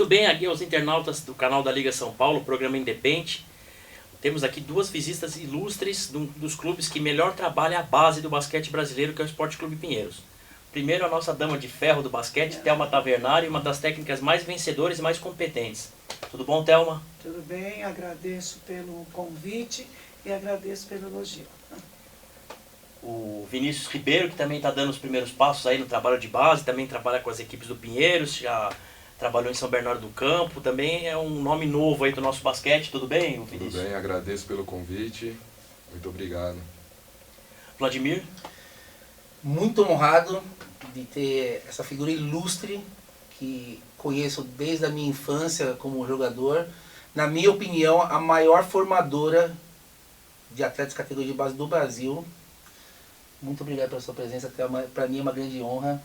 Tudo bem? Aqui aos internautas do canal da Liga São Paulo, programa Independente. Temos aqui duas visitas ilustres dos clubes que melhor trabalham a base do basquete brasileiro, que é o Esporte Clube Pinheiros. Primeiro, a nossa dama de ferro do basquete, Thelma Tavernari, uma das técnicas mais vencedoras e mais competentes. Tudo bom, Thelma? Tudo bem, agradeço pelo convite e agradeço pelo elogio. O Vinícius Ribeiro, que também está dando os primeiros passos aí no trabalho de base, também trabalha com as equipes do Pinheiros, já trabalhou em São Bernardo do Campo, também é um nome novo aí do nosso basquete. Tudo bem, Vinícius? Tudo bem, agradeço pelo convite, muito obrigado. Vladimir? Muito honrado de ter essa figura ilustre que conheço desde a minha infância como jogador. Na minha opinião, a maior formadora de atletas de categoria de base do Brasil. Muito obrigado pela sua presença, para mim é uma grande honra.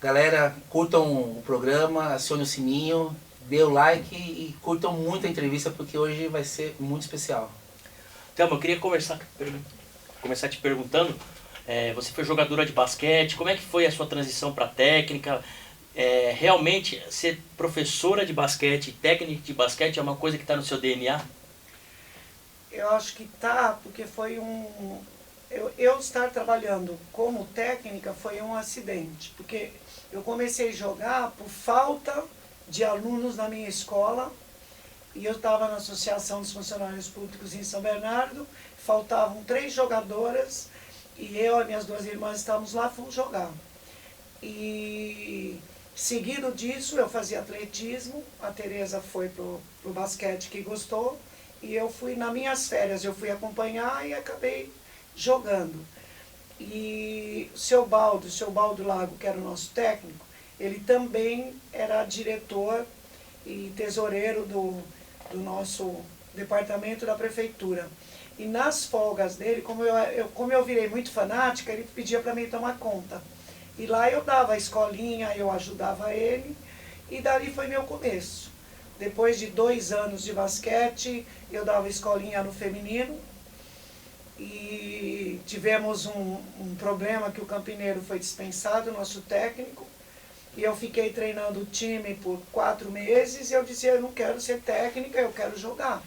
Galera, curtam o programa, acione o sininho, dê o like e curtam muito a entrevista porque hoje vai ser muito especial. Thelma, eu queria começar te perguntando, você foi jogadora de basquete, como é que foi a sua transição para técnica? Realmente, ser professora de basquete, técnica de basquete é uma coisa que está no seu DNA? Eu acho que tá, porque foi eu estar trabalhando como técnica foi um acidente, porque eu comecei a jogar por falta de alunos na minha escola, e eu estava na Associação dos Funcionários Públicos em São Bernardo, faltavam 3 jogadoras, e eu e minhas 2 irmãs estávamos lá, fomos jogar. E seguido disso, eu fazia atletismo, a Tereza foi pro basquete que gostou, e eu fui, nas minhas férias, eu fui acompanhar e acabei jogando. E o seu Baldo Lago, que era o nosso técnico, ele também era diretor e tesoureiro do nosso departamento da prefeitura. E nas folgas dele, como eu virei muito fanática, ele pedia para mim tomar conta. E lá eu dava a escolinha, eu ajudava ele, e dali foi meu começo. Depois de 2 anos de basquete, eu dava escolinha no feminino, e tivemos um problema que o Campineiro foi dispensado, nosso técnico, e eu fiquei treinando o time por 4 meses, e eu dizia, eu não quero ser técnica, eu quero jogar.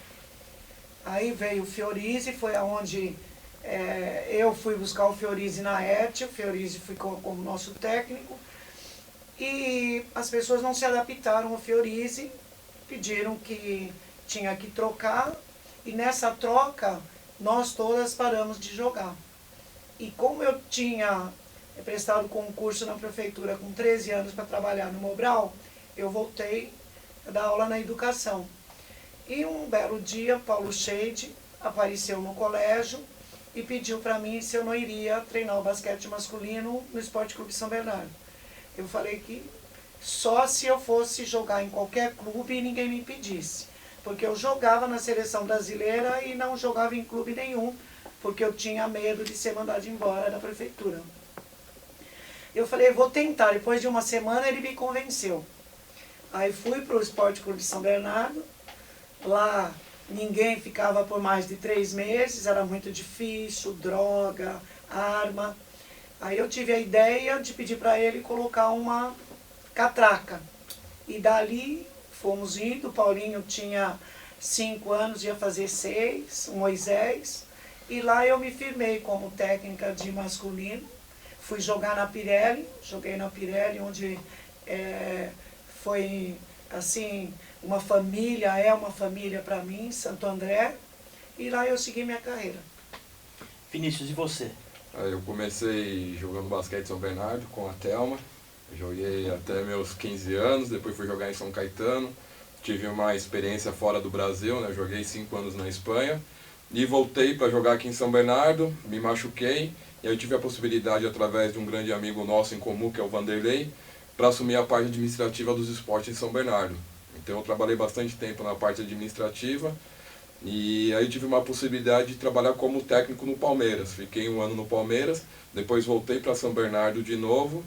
Aí veio o Fiorize, foi aonde eu fui buscar o Fiorize na ET, o Fiorize ficou como nosso técnico, e as pessoas não se adaptaram ao Fiorize, pediram que tinha que trocar, e nessa troca nós todas paramos de jogar. E como eu tinha prestado concurso na prefeitura com 13 anos para trabalhar no Mobral, eu voltei a dar aula na educação. E um belo dia, Paulo Scheide apareceu no colégio e pediu para mim se eu não iria treinar o basquete masculino no Esporte Clube São Bernardo. Eu falei que só se eu fosse jogar em qualquer clube e ninguém me impedisse. Porque eu jogava na seleção brasileira e não jogava em clube nenhum, porque eu tinha medo de ser mandado embora da prefeitura. Eu falei, vou tentar. Depois de uma semana ele me convenceu. Aí fui para o Esporte Clube São Bernardo. Lá ninguém ficava por mais de 3 meses, era muito difícil, droga, arma. Aí eu tive a ideia de pedir para ele colocar uma catraca. E dali fomos indo, o Paulinho tinha 5 anos, ia fazer 6, o Moisés. E lá eu me firmei como técnica de masculino. Fui jogar na Pirelli, joguei na Pirelli, onde foi assim, uma família para mim, Santo André. E lá eu segui minha carreira. Vinícius, e você? Eu comecei jogando basquete em São Bernardo com a Thelma. Joguei até meus 15 anos, depois fui jogar em São Caetano. Tive uma experiência fora do Brasil, né? Joguei 5 anos na Espanha. E voltei para jogar aqui em São Bernardo, me machuquei. E aí eu tive a possibilidade, através de um grande amigo nosso em comum, que é o Vanderlei, para assumir a parte administrativa dos esportes em São Bernardo. Então eu trabalhei bastante tempo na parte administrativa. E aí tive uma possibilidade de trabalhar como técnico no Palmeiras. Fiquei 1 ano no Palmeiras, depois voltei para São Bernardo de novo.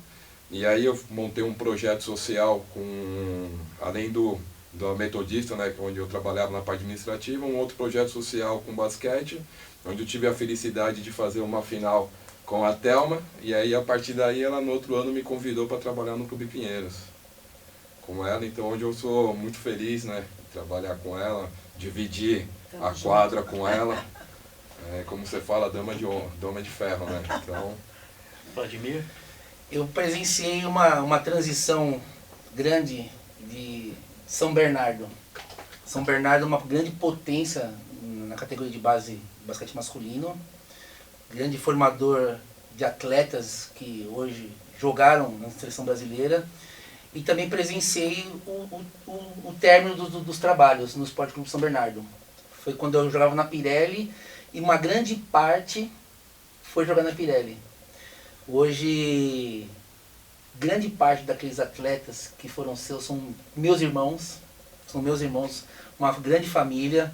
E aí eu montei um projeto social além da Metodista, né, onde eu trabalhava na parte administrativa, um outro projeto social com basquete, onde eu tive a felicidade de fazer uma final com a Thelma. E aí a partir daí ela no outro ano me convidou para trabalhar no Clube Pinheiros, com ela, então hoje eu sou muito feliz, né, trabalhar com ela, dividir Tamo a junto. quadra com ela, como você fala, dama de ferro, né, então... Vladimir? Eu presenciei uma transição grande de São Bernardo. São Bernardo é uma grande potência na categoria de base do basquete masculino, grande formador de atletas que hoje jogaram na seleção brasileira, e também presenciei o término dos trabalhos no Esporte Clube São Bernardo. Foi quando eu jogava na Pirelli e uma grande parte foi jogar na Pirelli. Hoje, grande parte daqueles atletas que foram seus são meus irmãos, uma grande família.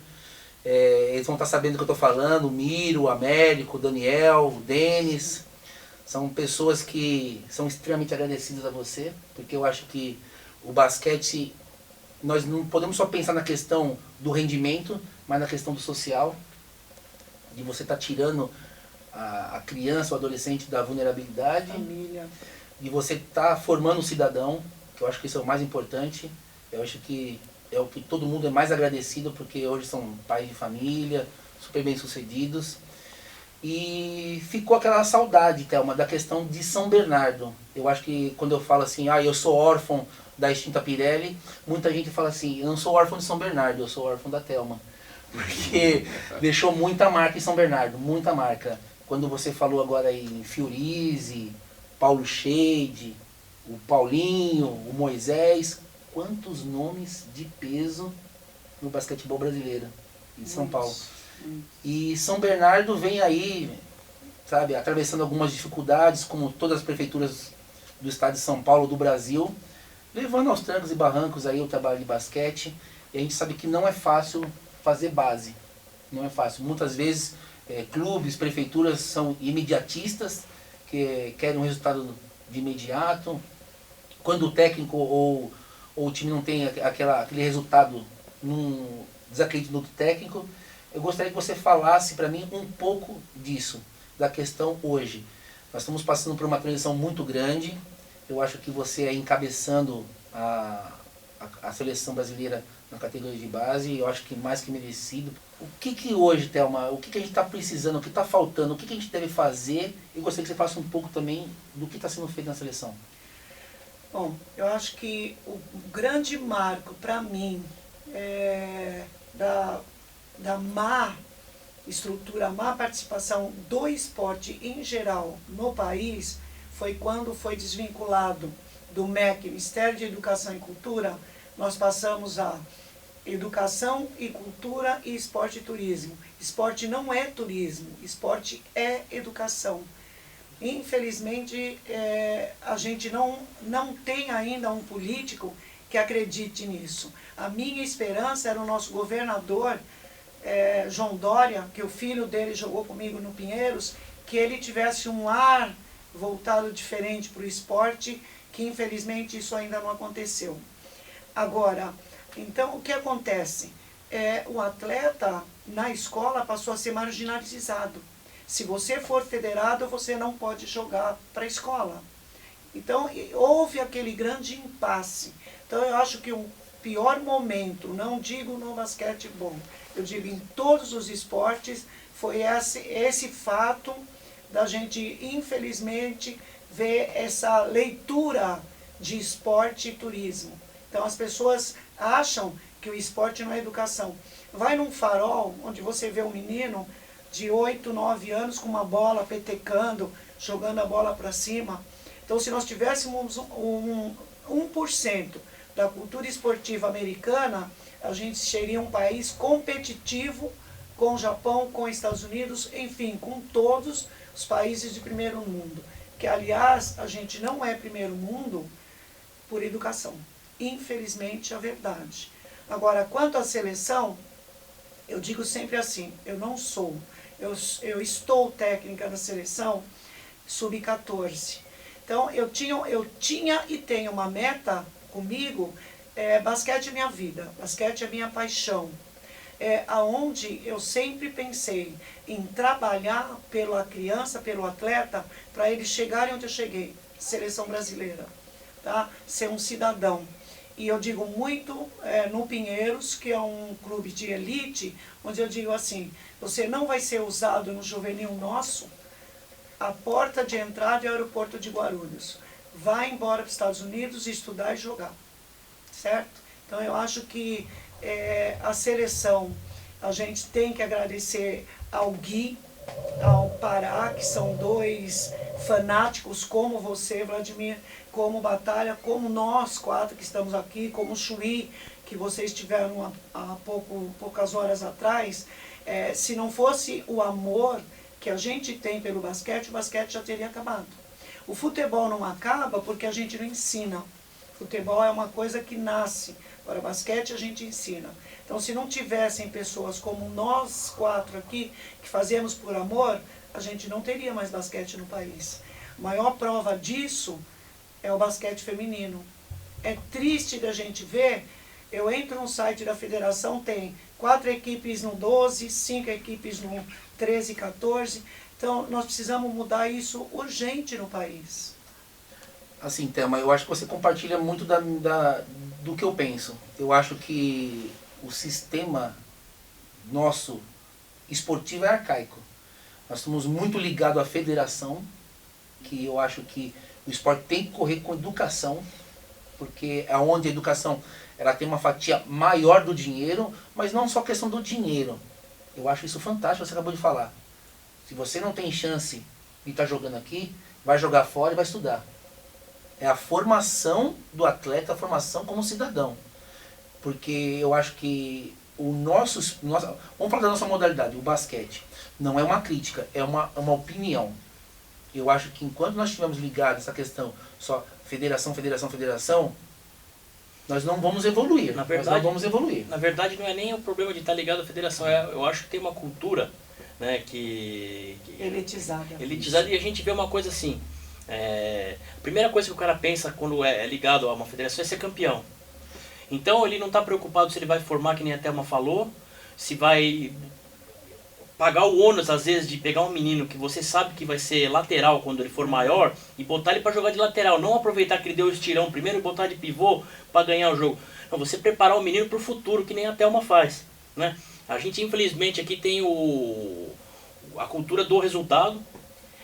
Eles vão estar sabendo do que eu estou falando, o Miro, o Américo, o Daniel, o Denis. São pessoas que são extremamente agradecidas a você, porque eu acho que o basquete, nós não podemos só pensar na questão do rendimento, mas na questão do social, de você estar tirando a criança, o adolescente da vulnerabilidade, Família. de você estar formando um cidadão, que eu acho que isso é o mais importante. Eu acho que é o que todo mundo é mais agradecido, porque hoje são pais de família, super bem sucedidos. E ficou aquela saudade, Thelma, da questão de São Bernardo. Eu acho que quando eu falo assim, eu sou órfão da extinta Pirelli, muita gente fala assim, eu não sou órfão de São Bernardo, eu sou órfão da Thelma. Porque deixou muita marca em São Bernardo, muita marca. Quando você falou agora em Fiorize, Paulo Shade, o Paulinho, o Moisés, quantos nomes de peso no basquetebol brasileiro em São Paulo. E São Bernardo vem aí, sabe, atravessando algumas dificuldades, como todas as prefeituras do estado de São Paulo, do Brasil, levando aos trancos e barrancos aí o trabalho de basquete. E a gente sabe que não é fácil fazer base, não é fácil. Muitas vezes clubes, prefeituras são imediatistas, que querem um resultado de imediato. Quando o técnico ou o time não tem aquele resultado, não desacredita no técnico. Eu gostaria que você falasse para mim um pouco disso, da questão hoje. Nós estamos passando por uma transição muito grande. Eu acho que você é encabeçando a seleção brasileira na categoria de base, eu acho que mais que merecido. O que hoje, Thelma, o que a gente está precisando, o que está faltando, o que a gente deve fazer? E gostaria que você falasse um pouco também do que está sendo feito na seleção. Bom, eu acho que o grande marco para mim da má estrutura, má participação do esporte em geral no país foi quando foi desvinculado do MEC, Ministério de Educação e Cultura. Nós passamos a educação e cultura e esporte e turismo. Esporte não é turismo, esporte é educação. Infelizmente, a gente não tem ainda um político que acredite nisso. A minha esperança era o nosso governador, João Dória, que o filho dele jogou comigo no Pinheiros, que ele tivesse um ar voltado diferente para o esporte, que infelizmente isso ainda não aconteceu. Agora, então o que acontece? O atleta na escola passou a ser marginalizado. Se você for federado, você não pode jogar para a escola. Então houve aquele grande impasse. Então eu acho que o pior momento, não digo no basquetebol, eu digo em todos os esportes, foi esse fato da gente, infelizmente, ver essa leitura de esporte e turismo. Então as pessoas acham que o esporte não é educação. Vai num farol, onde você vê um menino de 8, 9 anos com uma bola petecando, jogando a bola para cima. Então se nós tivéssemos 1% da cultura esportiva americana, a gente seria um país competitivo com o Japão, com os Estados Unidos, enfim, com todos os países de primeiro mundo. Que, aliás, a gente não é primeiro mundo por educação. Infelizmente, é a verdade. Agora, quanto à seleção, eu digo sempre assim, eu estou técnica da seleção sub-14. Então, eu tinha e tenho uma meta comigo, basquete é minha vida, basquete é minha paixão. Aonde eu sempre pensei em trabalhar pela criança, pelo atleta, para eles chegarem onde eu cheguei, seleção brasileira, tá? Ser um cidadão. E eu digo muito no Pinheiros, que é um clube de elite, onde eu digo assim, você não vai ser usado no juvenil nosso, a porta de entrada é o aeroporto de Guarulhos. Vai embora para os Estados Unidos estudar e jogar, certo? Então eu acho que a seleção, a gente tem que agradecer ao Gui, ao Pará, que são dois fanáticos como você, Vladimir, como Batalha, como nós quatro que estamos aqui, como o Chuí, que vocês tiveram há poucas horas atrás. Se não fosse o amor que a gente tem pelo basquete, o basquete já teria acabado. O futebol não acaba porque a gente não ensina. Futebol é uma coisa que nasce. Agora, basquete a gente ensina. Então, se não tivessem pessoas como nós quatro aqui, que fazemos por amor, a gente não teria mais basquete no país. A maior prova disso é o basquete feminino. É triste da gente ver, eu entro no site da federação, tem 4 equipes no 12, 5 equipes no 13 e 14. Então, nós precisamos mudar isso urgente no país. Assim, Thelma, eu acho que você compartilha muito do que eu penso. Eu acho que o sistema nosso esportivo é arcaico. Nós estamos muito ligados à federação, que eu acho que o esporte tem que correr com educação, porque é onde a educação ela tem uma fatia maior do dinheiro, mas não só questão do dinheiro. Eu acho isso fantástico, você acabou de falar. Se você não tem chance de estar jogando aqui, vai jogar fora e vai estudar. É a formação do atleta, a formação como cidadão. Porque eu acho que vamos falar da nossa modalidade, o basquete. Não é uma crítica, é uma opinião. Eu acho que enquanto nós estivermos ligados a essa questão só federação, nós não vamos evoluir. Na verdade, nós não vamos evoluir. Na verdade, não é nem o problema de estar ligado à federação. Eu acho que tem uma cultura, né, que Elitizada. Elitizada, e a gente vê uma coisa assim. A primeira coisa que o cara pensa quando é ligado a uma federação é ser campeão. Então ele não está preocupado se ele vai formar, que nem a Thelma falou, se vai pagar o ônus às vezes de pegar um menino que você sabe que vai ser lateral quando ele for maior e botar ele para jogar de lateral, não aproveitar que ele deu o estirão primeiro e botar de pivô para ganhar o jogo. Não, você preparar o menino para o futuro, que nem a Thelma faz, né? A gente infelizmente aqui tem a cultura do resultado.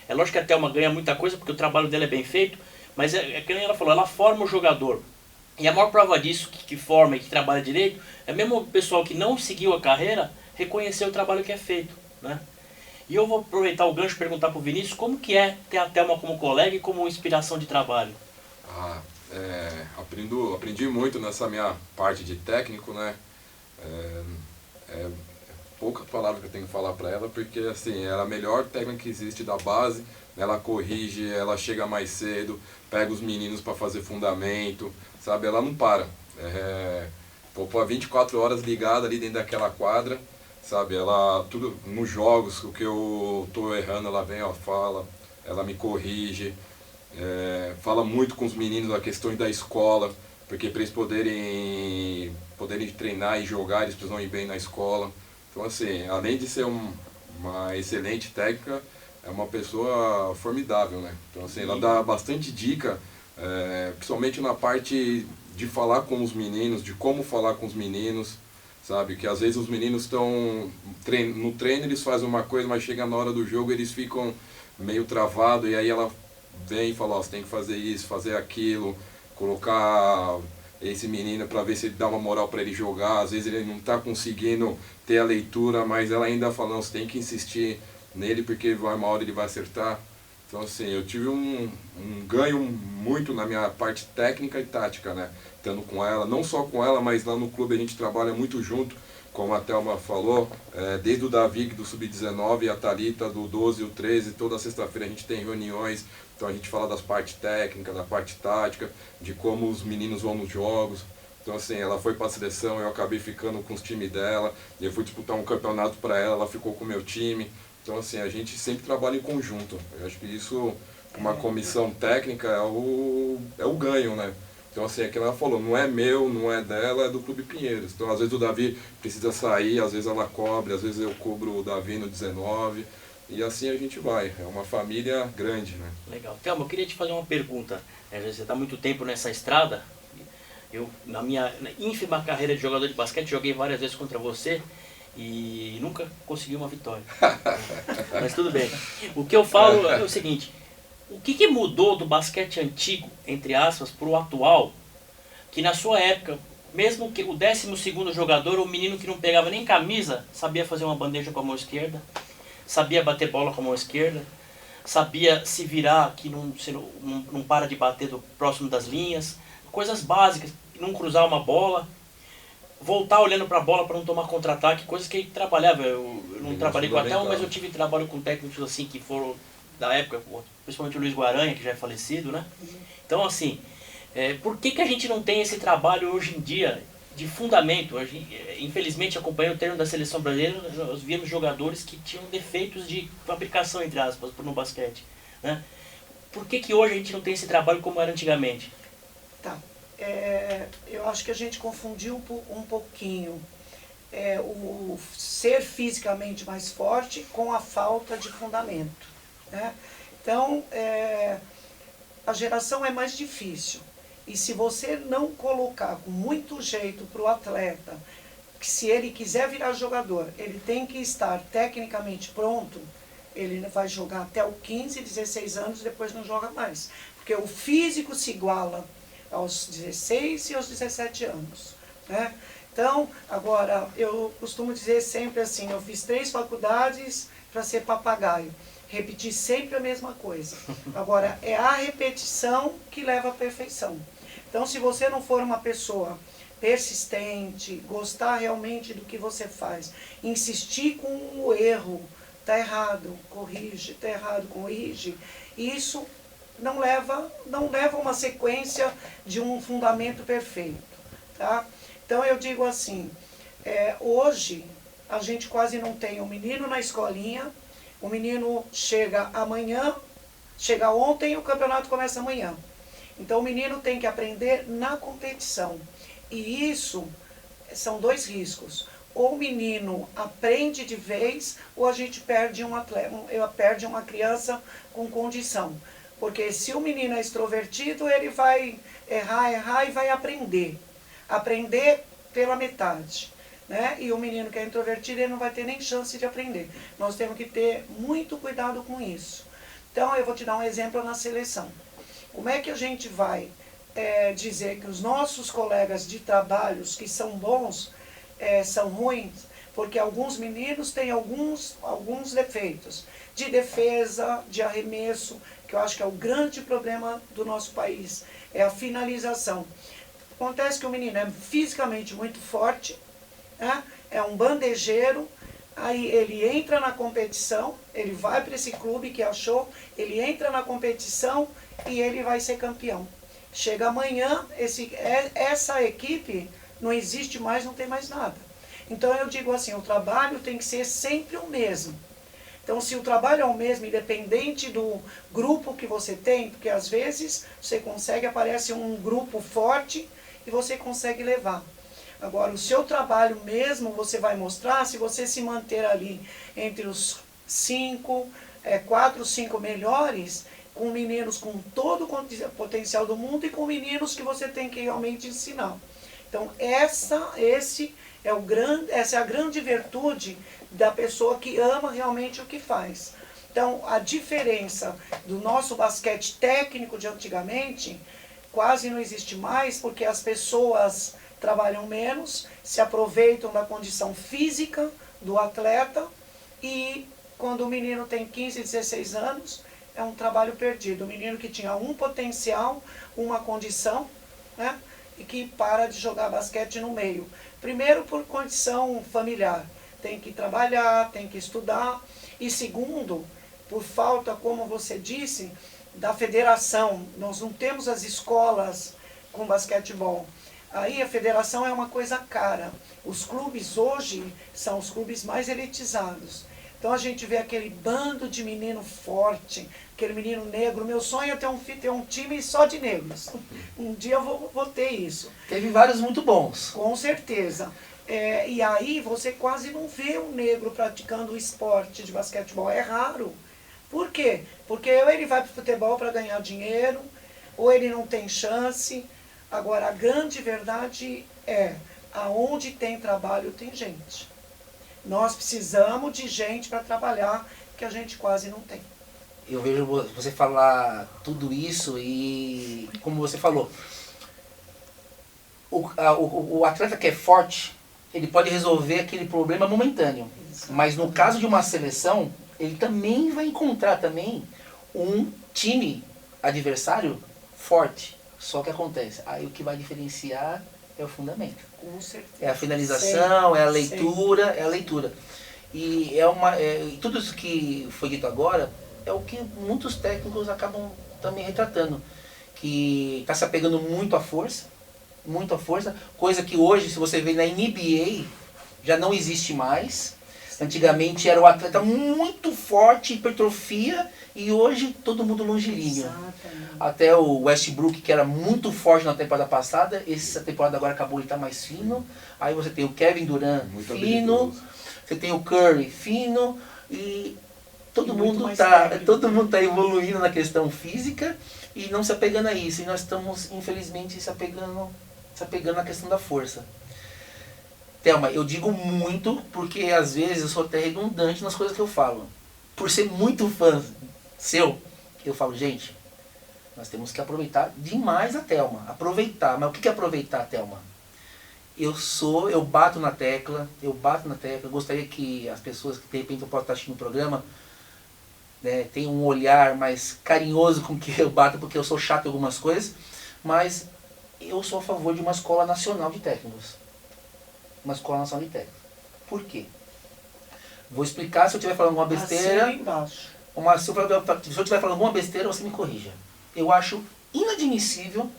É lógico que a Thelma ganha muita coisa porque o trabalho dela é bem feito, mas é que nem ela falou, ela forma o jogador. E a maior prova disso, que forma e que trabalha direito, é mesmo o pessoal que não seguiu a carreira reconhecer o trabalho que é feito, né? E eu vou aproveitar o gancho e perguntar para o Vinícius como que é ter a Thelma como colega e como inspiração de trabalho. Aprendi muito nessa minha parte de técnico, né? Poucas palavras que eu tenho que falar para ela, porque assim, ela é a melhor técnica que existe da base, ela corrige, ela chega mais cedo, pega os meninos para fazer fundamento, sabe? Ela não para. Pô, 24 horas ligada ali dentro daquela quadra, sabe? Ela, tudo nos jogos, o que eu tô errando, ela vem, fala, ela me corrige, fala muito com os meninos a questão da escola, porque para eles poderem treinar e jogar, eles precisam ir bem na escola. Então, assim, além de ser uma excelente técnica, é uma pessoa formidável, né? Então, assim, ela dá bastante dica, principalmente na parte de falar com os meninos, de como falar com os meninos, sabe? Que às vezes os meninos estão no treino, eles fazem uma coisa, mas chega na hora do jogo, eles ficam meio travados, e aí ela vem e fala, você tem que fazer isso, fazer aquilo, colocar esse menino para ver se ele dá uma moral para ele jogar. Às vezes ele não está conseguindo ter a leitura, mas ela ainda fala, não, você tem que insistir nele porque uma hora ele vai acertar. Então, assim, eu tive um ganho muito na minha parte técnica e tática, né? Estando com ela, não só com ela, mas lá no clube a gente trabalha muito junto, como a Thelma falou, desde o Davi do Sub-19 e a Thalita do 12 e o 13, toda sexta-feira a gente tem reuniões, então a gente fala das partes técnicas, da parte tática, de como os meninos vão nos jogos. Então, assim, ela foi para a seleção, eu acabei ficando com os times dela, e eu fui disputar um campeonato para ela ficou com o meu time. Então, assim, a gente sempre trabalha em conjunto. Eu acho que isso, uma comissão técnica, é o ganho, né? Então, assim, é que ela falou, não é meu, não é dela, é do Clube Pinheiros. Então, às vezes o Davi precisa sair, às vezes ela cobre, às vezes eu cubro o Davi no 19. E assim a gente vai. É uma família grande, né? Legal. Thelma, eu queria te fazer uma pergunta. Você está há muito tempo nessa estrada. Eu, na minha ínfima carreira de jogador de basquete, joguei várias vezes contra você e nunca consegui uma vitória. Mas tudo bem. O que eu falo é o seguinte, o que mudou do basquete antigo, entre aspas, para o atual, que na sua época, mesmo que o 12º jogador, o menino que não pegava nem camisa, sabia fazer uma bandeja com a mão esquerda, sabia bater bola com a mão esquerda, sabia se virar, que não para de bater próximo das linhas, coisas básicas, não cruzar uma bola, voltar olhando para a bola para não tomar contra-ataque, coisas que ele trabalhava. Eu não trabalhei com até um, mas eu tive trabalho com técnicos assim que foram da época, principalmente o Luiz Guaranha, que já é falecido, né? Então, assim, por que a gente não tem esse trabalho hoje em dia de fundamento? Infelizmente, acompanhando o termo da seleção brasileira, nós vimos jogadores que tinham defeitos de fabricação, entre aspas, no basquete, né? Por que hoje a gente não tem esse trabalho como era antigamente? Tá. Eu acho que a gente confundiu um pouquinho o ser fisicamente mais forte com a falta de fundamento, né? Então, a geração é mais difícil. E se você não colocar com muito jeito para o atleta, que se ele quiser virar jogador, ele tem que estar tecnicamente pronto, ele vai jogar até os 15, 16 anos, depois não joga mais. Porque o físico se iguala aos 16 e aos 17 anos, né? Então, agora, eu costumo dizer sempre assim, eu fiz 3 faculdades para ser papagaio. Repetir sempre a mesma coisa. Agora, é a repetição que leva à perfeição. Então, se você não for uma pessoa persistente, gostar realmente do que você faz, insistir com o erro, está errado, corrige, está errado, corrige, isso não leva uma sequência de um fundamento perfeito, tá? Então, eu digo assim, hoje a gente quase não tem um menino na escolinha. O menino chega amanhã, chega ontem e o campeonato começa amanhã. Então o menino tem que aprender na competição. E isso são 2 riscos. Ou o menino aprende de vez, ou a gente perde perde uma criança com condição. Porque se o menino é extrovertido, ele vai errar e vai aprender. Aprender pela metade, né? E o menino que é introvertido, ele não vai ter nem chance de aprender. Nós temos que ter muito cuidado com isso. Então, eu vou te dar um exemplo na seleção. Como é que a gente vai dizer que os nossos colegas de trabalhos que são bons são ruins? Porque alguns meninos têm alguns defeitos de defesa, de arremesso, que eu acho que é o grande problema do nosso país, é a finalização. Acontece que o menino é fisicamente muito forte, né? É um bandejeiro, aí ele entra na competição, ele vai para esse clube que achou, ele entra na competição e ele vai ser campeão. Chega amanhã, essa equipe não existe mais, não tem mais nada. Então eu digo assim, o trabalho tem que ser sempre o mesmo. Então se o trabalho é o mesmo, independente do grupo que você tem, porque às vezes você aparece um grupo forte e você consegue levar. Agora, o seu trabalho mesmo você vai mostrar se você se manter ali entre os 4, 5 melhores, com meninos com todo o potencial do mundo e com meninos que você tem que realmente ensinar. Então, essa é a grande virtude da pessoa que ama realmente o que faz. Então, a diferença do nosso basquete técnico de antigamente quase não existe mais, porque as pessoas trabalham menos, se aproveitam da condição física do atleta e quando o menino tem 15, 16 anos, é um trabalho perdido. O menino que tinha um potencial, uma condição, né, e que para de jogar basquete no meio. Primeiro, por condição familiar. Tem que trabalhar, tem que estudar. E segundo, por falta, como você disse, da federação. Nós não temos as escolas com basquetebol. Aí a federação é uma coisa cara. Os clubes hoje são os clubes mais elitizados. Então a gente vê aquele bando de menino forte, aquele menino negro. Meu sonho é ter um time só de negros. Um dia eu vou ter isso. Teve vários muito bons. Com certeza. E aí você quase não vê um negro praticando o esporte de basquetebol. É raro. Por quê? Porque ou ele vai para o futebol para ganhar dinheiro, ou ele não tem chance. Agora, a grande verdade é, aonde tem trabalho tem gente. Nós precisamos de gente para trabalhar, que a gente quase não tem. Eu vejo você falar tudo isso e, como você falou, o atleta que é forte, ele pode resolver aquele problema momentâneo. Mas no caso de uma seleção, ele também vai encontrar também um time adversário forte. Só que acontece, aí o que vai diferenciar é o fundamento. Com certeza. É a finalização, é a leitura, sempre. é a leitura. E tudo isso que foi dito agora é o que muitos técnicos acabam também retratando. Que está se apegando muito à força, coisa que hoje, se você vê na NBA, já não existe mais. Antigamente era o atleta muito forte, hipertrofia, e hoje todo mundo longilíneo. Exatamente. Até o Westbrook, que era muito forte na temporada passada, essa temporada agora acabou, ele está mais fino. Aí você tem o Kevin Durant Muito fino, habilidoso. você tem o Curry fino, e todo E mundo muito mais tá técnico. evoluindo na questão física e não se apegando a isso. E nós estamos, infelizmente, se apegando à questão da força. Thelma, eu digo muito porque às vezes eu sou até redundante nas coisas que eu falo. Por ser muito fã seu, eu falo, gente, nós temos que aproveitar demais a Thelma. Aproveitar, mas o que é aproveitar, Thelma? Eu bato na tecla, gostaria que as pessoas que de repente eu posso estar assistindo o programa, né, tenham um olhar mais carinhoso com que eu bato, porque eu sou chato em algumas coisas, mas eu sou a favor de uma escola nacional de técnicos. Uma escola nacional de técnicos. Por quê? Vou explicar, se eu estiver falando alguma besteira. Assina embaixo. Se eu estiver falando alguma besteira, você me corrija. Eu acho inadmissível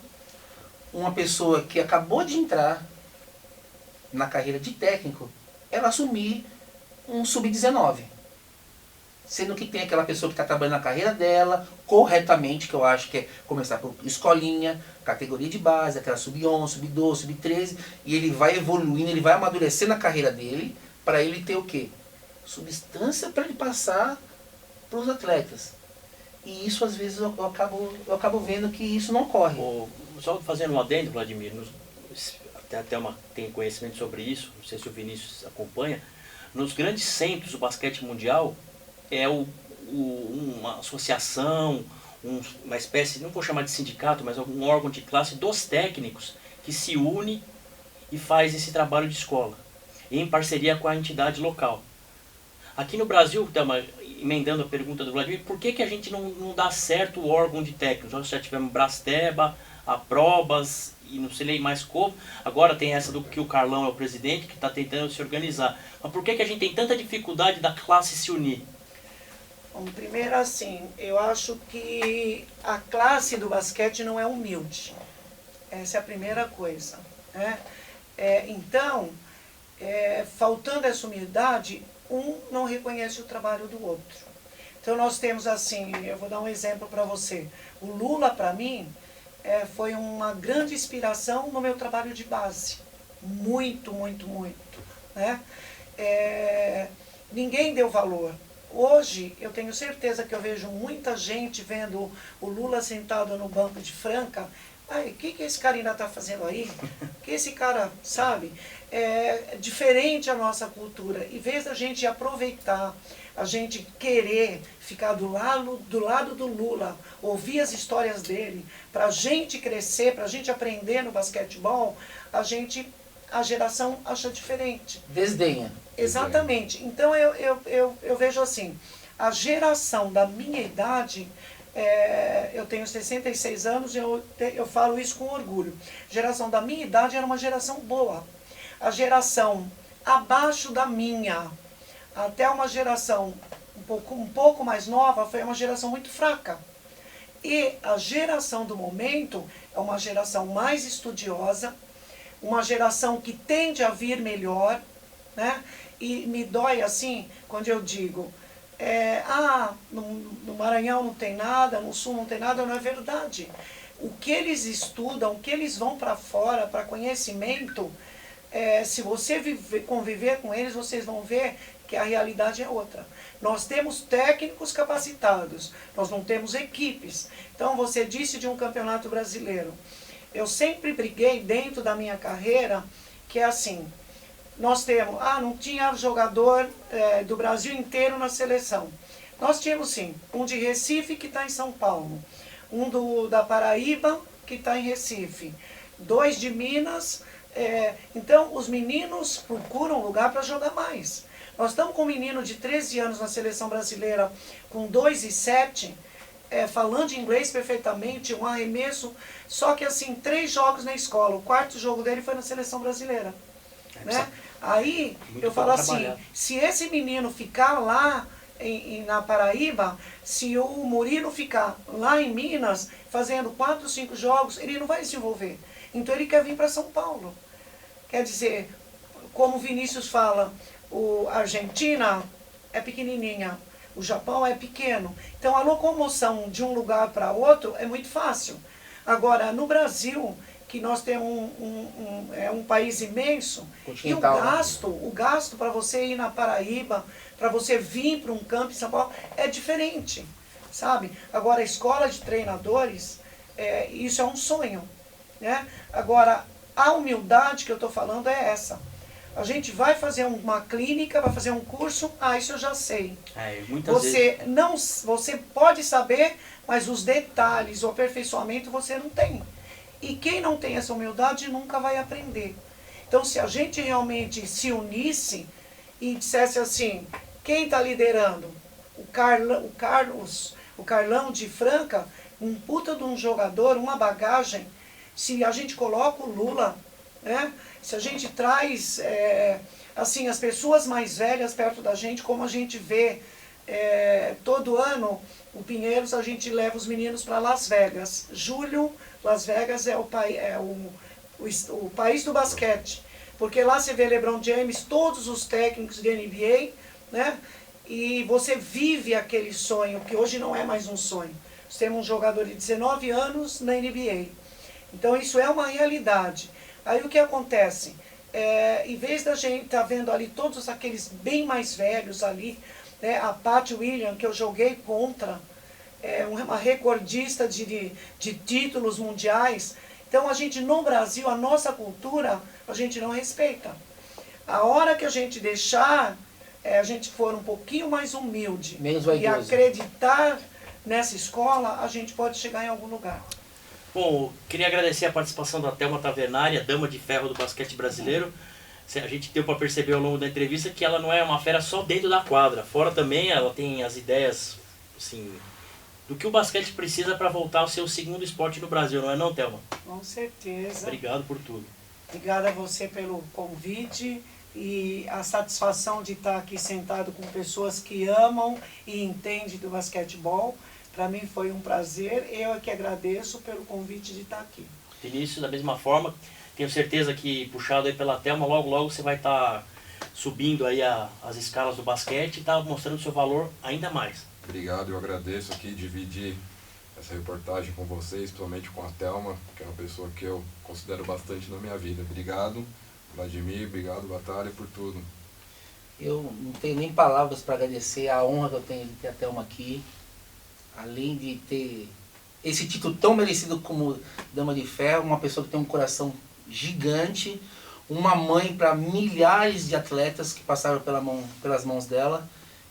uma pessoa que acabou de entrar na carreira de técnico, ela assumir um sub-19. Sendo que tem aquela pessoa que está trabalhando na carreira dela corretamente, que eu acho que é começar por escolinha, categoria de base, aquela sub-11, sub-12, sub-13, e ele vai evoluindo, ele vai amadurecer na carreira dele, para ele ter o quê? Substância para ele passar para os atletas. E isso às vezes eu acabo vendo que isso não ocorre. Só fazendo um adendo, Vladimir, até a Thelma tem conhecimento sobre isso, não sei se o Vinícius acompanha, nos grandes centros do basquete mundial, é uma associação, uma espécie, não vou chamar de sindicato, mas um órgão de classe dos técnicos que se une e faz esse trabalho de escola, em parceria com a entidade local. Aqui no Brasil, emendando a pergunta do Vladimir, por que a gente não dá certo o órgão de técnicos? Nós já tivemos Brasteba, Aprobas e não sei mais como. Agora tem essa do que o Carlão é o presidente, que está tentando se organizar. Mas por que a gente tem tanta dificuldade da classe se unir? Bom, primeiro assim, eu acho que a classe do basquete não é humilde. Essa é a primeira coisa, né? Então, faltando essa humildade, um não reconhece o trabalho do outro. Então nós temos assim, eu vou dar um exemplo para você. O Lula, para mim, foi uma grande inspiração no meu trabalho de base. Muito, muito, muito, né? Ninguém deu valor. Hoje, eu tenho certeza que eu vejo muita gente vendo o Lula sentado no banco de Franca. O que esse cara ainda está fazendo aí? Que esse cara, sabe? É diferente a nossa cultura. Em vez da gente aproveitar, a gente querer ficar do lado do Lula, ouvir as histórias dele, para a gente crescer, para a gente aprender no basquetebol, a geração acha diferente. Desdenha. Exatamente. Então eu vejo assim, a geração da minha idade, eu tenho 66 anos e eu falo isso com orgulho. A geração da minha idade era uma geração boa. A geração abaixo da minha, até uma geração um pouco mais nova, foi uma geração muito fraca. E a geração do momento é uma geração mais estudiosa, uma geração que tende a vir melhor, né? E me dói assim, quando eu digo, no Maranhão não tem nada, no Sul não tem nada, não é verdade. O que eles estudam, o que eles vão para fora, para conhecimento, se você conviver com eles, vocês vão ver que a realidade é outra. Nós temos técnicos capacitados, nós não temos equipes. Então você disse de um campeonato brasileiro. Eu sempre briguei dentro da minha carreira, que é assim, nós temos, não tinha jogador do Brasil inteiro na seleção. Nós tínhamos sim, um de Recife que está em São Paulo, um da Paraíba que está em Recife, 2 de Minas. Então os meninos procuram lugar para jogar mais. Nós estamos com um menino de 13 anos na seleção brasileira com 2,7, falando inglês perfeitamente, um arremesso, só que assim, 3 jogos na escola, o 4º jogo dele foi na seleção brasileira. Né? Aí eu falo assim, se esse menino ficar lá na Paraíba, se o Murilo ficar lá em Minas fazendo 4, 5 jogos, ele não vai desenvolver. Então ele quer vir para São Paulo. Quer dizer, como o Vinícius fala, a Argentina é pequenininha, o Japão é pequeno. Então a locomoção de um lugar para outro é muito fácil. Agora, no Brasil, que nós temos um país imenso, e o gasto para você ir na Paraíba, para você vir para um campo em São Paulo, é diferente, sabe? Agora, a escola de treinadores, isso é um sonho, né? Agora, a humildade que eu estou falando é essa. A gente vai fazer uma clínica, vai fazer um curso, isso eu já sei. Você pode saber, mas os detalhes, o aperfeiçoamento você não tem. E quem não tem essa humildade nunca vai aprender. Então, se a gente realmente se unisse e dissesse assim, quem está liderando? O Carlão de Franca, um puta de um jogador, uma bagagem. Se a gente coloca o Lula, né? Se a gente traz assim, as pessoas mais velhas perto da gente, como a gente vê todo ano, o Pinheiros, a gente leva os meninos para Las Vegas. Julho, Las Vegas é o país do basquete. Porque lá você vê LeBron James, todos os técnicos de NBA, né? E você vive aquele sonho, que hoje não é mais um sonho. Nós temos um jogador de 19 anos na NBA. Então isso é uma realidade. Aí o que acontece? Em vez da gente estar vendo ali todos aqueles bem mais velhos ali, né, a Pat Williams, que eu joguei contra, uma recordista de títulos mundiais. Então a gente no Brasil, a nossa cultura, a gente não respeita. A hora que a gente deixar, a gente for um pouquinho mais humilde e acreditar nessa escola, a gente pode chegar em algum lugar. Bom, queria agradecer a participação da Thelma Tavernari, a dama de ferro do basquete brasileiro. A gente deu para perceber ao longo da entrevista que ela não é uma fera só dentro da quadra. Fora também ela tem as ideias assim, do que o basquete precisa para voltar ao seu segundo esporte no Brasil, não é não, Thelma? Com certeza. Obrigado por tudo. Obrigada a você pelo convite e a satisfação de estar aqui sentado com pessoas que amam e entendem do basquetebol. Para mim foi um prazer, eu é que agradeço pelo convite de estar aqui. Vinícius, da mesma forma, tenho certeza que puxado aí pela Thelma, logo logo você vai estar subindo aí as escalas do basquete e estar mostrando o seu valor ainda mais. Obrigado, eu agradeço aqui dividir essa reportagem com vocês, principalmente com a Thelma, que é uma pessoa que eu considero bastante na minha vida. Obrigado, Vladimir, obrigado, Batalha, por tudo. Eu não tenho nem palavras para agradecer a honra que eu tenho de ter a Thelma aqui. Além de ter esse título tão merecido como Dama de Ferro, uma pessoa que tem um coração gigante, uma mãe para milhares de atletas que passaram pelas mãos dela.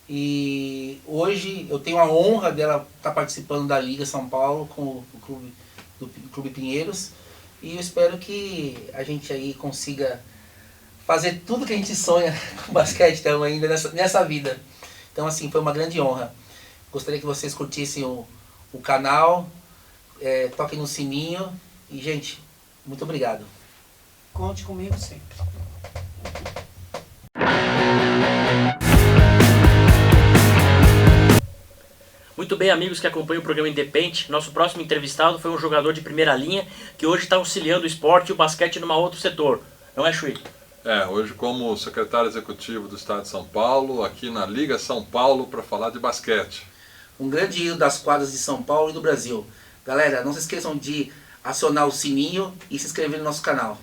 E hoje eu tenho a honra dela estar participando da Liga São Paulo com o Clube Pinheiros. E eu espero que a gente aí consiga fazer tudo que a gente sonha com o basquete então, ainda nessa vida. Então assim, foi uma grande honra. Gostaria que vocês curtissem o canal, toquem no sininho e, gente, muito obrigado. Conte comigo sempre. Muito bem, amigos que acompanham o programa Independente, nosso próximo entrevistado foi um jogador de primeira linha que hoje está auxiliando o esporte e o basquete num outro setor. Não é, Chui? Hoje como secretário executivo do Estado de São Paulo, aqui na Liga São Paulo, para falar de basquete. Um grande ídolo das quadras de São Paulo e do Brasil. Galera, não se esqueçam de acionar o sininho e se inscrever no nosso canal.